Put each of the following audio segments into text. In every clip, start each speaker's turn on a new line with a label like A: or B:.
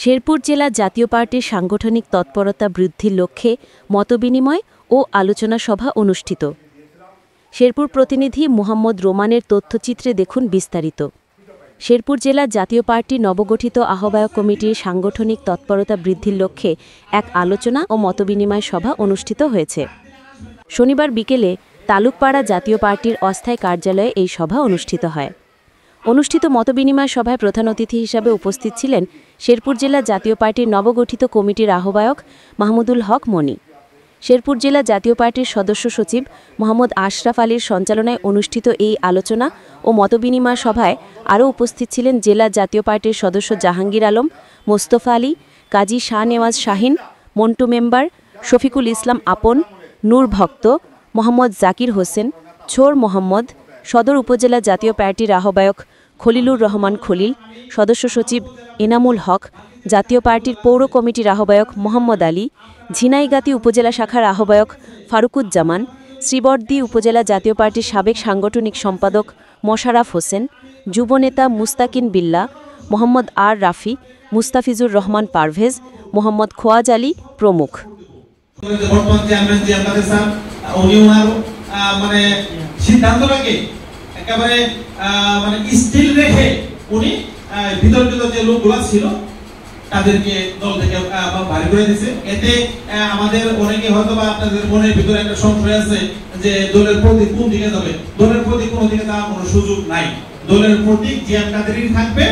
A: শেরপুর জেলা জাতীয় পার্টির সাংগঠনিক তৎপরতা বৃদ্ধির লক্ষ্যে মতবিনিময় ও আলোচনা সভা অনুষ্ঠিত। শেরপুর প্রতিনিধি মোহাম্মদ রোমানের তথ্যচিত্রে দেখুন বিস্তারিত। শেরপুর জেলা জাতীয় পার্টির নবগঠিত আহ্বায়ক কমিটির সাংগঠনিক তৎপরতা বৃদ্ধির লক্ষ্যে এক আলোচনা ও মতবিনিময় সভা অনুষ্ঠিত হয়েছে। শনিবার বিকেলে তালুকপাড়া জাতীয় পার্টির অস্থায়ী কার্যালয়ে এই সভা অনুষ্ঠিত হয়। অনুষ্ঠিত মতবিনিময় সভায় প্রধান অতিথি হিসাবে উপস্থিত ছিলেন শেরপুর জেলা জাতীয় পার্টির নবগঠিত কমিটির আহ্বায়ক মাহমুদুল হক মনি। শেরপুর জেলা জাতীয় পার্টির সদস্য সচিব মোহাম্মদ আশরাফ আলীর সঞ্চালনায় অনুষ্ঠিত এই আলোচনা ও মতবিনিময় সভায় আরও উপস্থিত ছিলেন জেলা জাতীয় পার্টির সদস্য জাহাঙ্গীর আলম, মোস্তফা আলী, কাজী শাহনেওয়াজ শাহিন, মন্টু মেম্বার, শফিকুল ইসলাম আপন, নূর ভক্ত, মোহাম্মদ জাকির হোসেন, ছোর মোহাম্মদ, সদর উপজেলা জাতীয় পার্টির আহ্বায়ক খলিলুর রহমান খলিল, সদস্য সচিব এনামুল হক, জাতীয় পার্টির পৌর কমিটির আহ্বায়ক মোহাম্মদ আলী, ঝিনাইগাতি উপজেলা শাখার আহ্বায়ক ফারুকুজ্জামান, শ্রীবর্দী উপজেলা জাতীয় পার্টির সাবেক সাংগঠনিক সম্পাদক মোশাররফ হোসেন, যুবনেতা মুস্তাকিন বিল্লাহ, মোহাম্মদ আর রাফি, মুস্তাফিজুর রহমান পারভেজ, মোহাম্মদ খোয়াজ আলী প্রমুখ।
B: সিদ্ধান্তটাকে একেবারে স্টিল রেখে উনি বিতর্কিত যে লোকগুলো ছিল তাদেরকে দল থেকে বাড়ি করে দিয়েছে। এতে আমাদের অনেকে হয়তো বা আপনাদের মনের ভিতরে একটা সংশয় আছে যে দলের প্রতীক কোন দিকে যাবে। দলের প্রতীক কোন দিকে যাওয়ার কোনো সুযোগ নাই। দলের প্রতীক জিএম কাদেরই থাকবে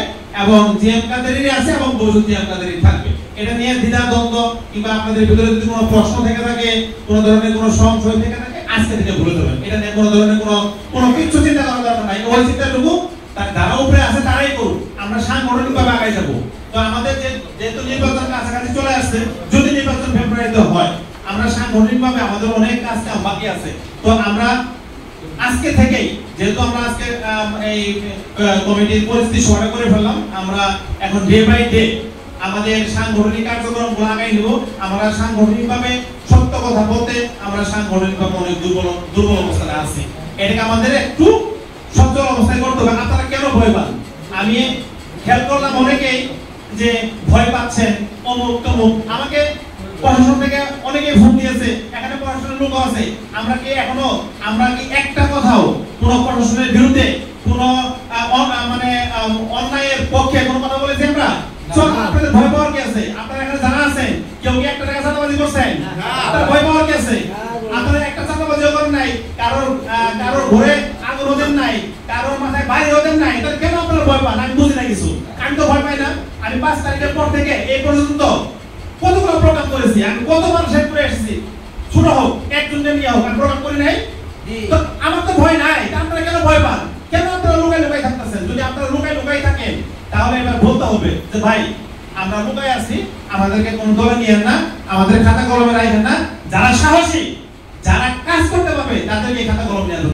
B: এবং জিএম কাদেরই আছে এবং ভবিষ্যৎ জিএম কাদেরই থাকবে। এটা নিয়ে দ্বিধা দ্বন্দ্ব কিংবা আপনাদের ভিতরে যদি কোনো প্রশ্ন থেকে থাকে, কোনো ধরনের কোনো সংশয় থেকে থাকে, আজকে থেকে ভুলে যাবেন। এটা নিয়ে কোনো ধরনের কোনো কিছু চিন্তা করার দরকার নাই। ওই চিন্তাটুকু যারা উপরে আছে তারাই করুক, আমরা সাংগঠনিকভাবে আগাই যাবো। তো আমাদের যেহেতু নির্বাচন কাছাকাছি চলে আসছে, যদি নির্বাচন ফেব্রুয়ারিতে হয়, আমরা সাংগঠনিকভাবে আমাদের অনেক কাজ বাকি আছে। তো আমরা আজকে থেকেই, যেহেতু আমরা আজকে এই কমিটির পরিস্থিতি সহায় করে ফেললাম, আমরা এখন ডে বাই ডে আমাদের সাংগঠনিক কার্যক্রমগুলো আগাই নেব। আমরা সাংগঠনিকভাবে সত্য কথা বলতে আমরা সাংগঠনিকভাবে অনেক দুর্বল অবস্থায় আছি। এটাকে আমাদের একটু সচল অবস্থায় করতে হবে। আপনারা কেন ভয় পান? আমি খেয়াল করলাম অনেকেই যে ভয় পাচ্ছেন অমুক তমুক। আমাকে প্রশাসন থেকে অনেকে ফোন দিয়েছে, এখানে প্রশাসনের লোক আছে। আমরা কি একটা কথাও কোনো প্রশাসনের বিরুদ্ধে কোনো অন্যায়ের পক্ষে কোনো কথা বলেছি আমরা? আপনাদের ভয় পাওয়ার কি আছে? আপনারা এখানে জানা আছেন কেউ কি একটা টাকা চাঁদাবাজি করছেন? আপনার ভয় পাওয়ার কি আছে? আপনারা একটা চাঁদাবাজিও করেন নাই, কারোর ঘরে আগুন ওদের নাই, কারোর মাথায় বাইরে ওদের নাই। তাহলে কেন আপনারা ভয় পান? আমি বুঝি না কিছু। আমি তো ভয় পাই না। আমি 5 তারিখের পর থেকে এই পর্যন্ত কতগুলো প্রোগ্রাম করেছি, আমি কতবার শেষ করে এসেছি। ছোট হোক, একজনকে নিয়ে হোক, আমি প্রোগ্রাম করি নাই। তো আমার তো ভয় নাই। আপনারা কেন ভয় পান? কেন আপনারা লুকাই থাকতেছেন? যদি আপনারা লুকাই থাকেন তাহলে এবার বলতে হবে যে ভাই আমরা লুকাই আছি, আমাদেরকে কোন দলে নিয়েন না, আমাদের খাতা কলমে রাখেন না। যারা সাহসী, যারা কাজ করতে পারবে তাদেরকে খাতা কলম নিয়ে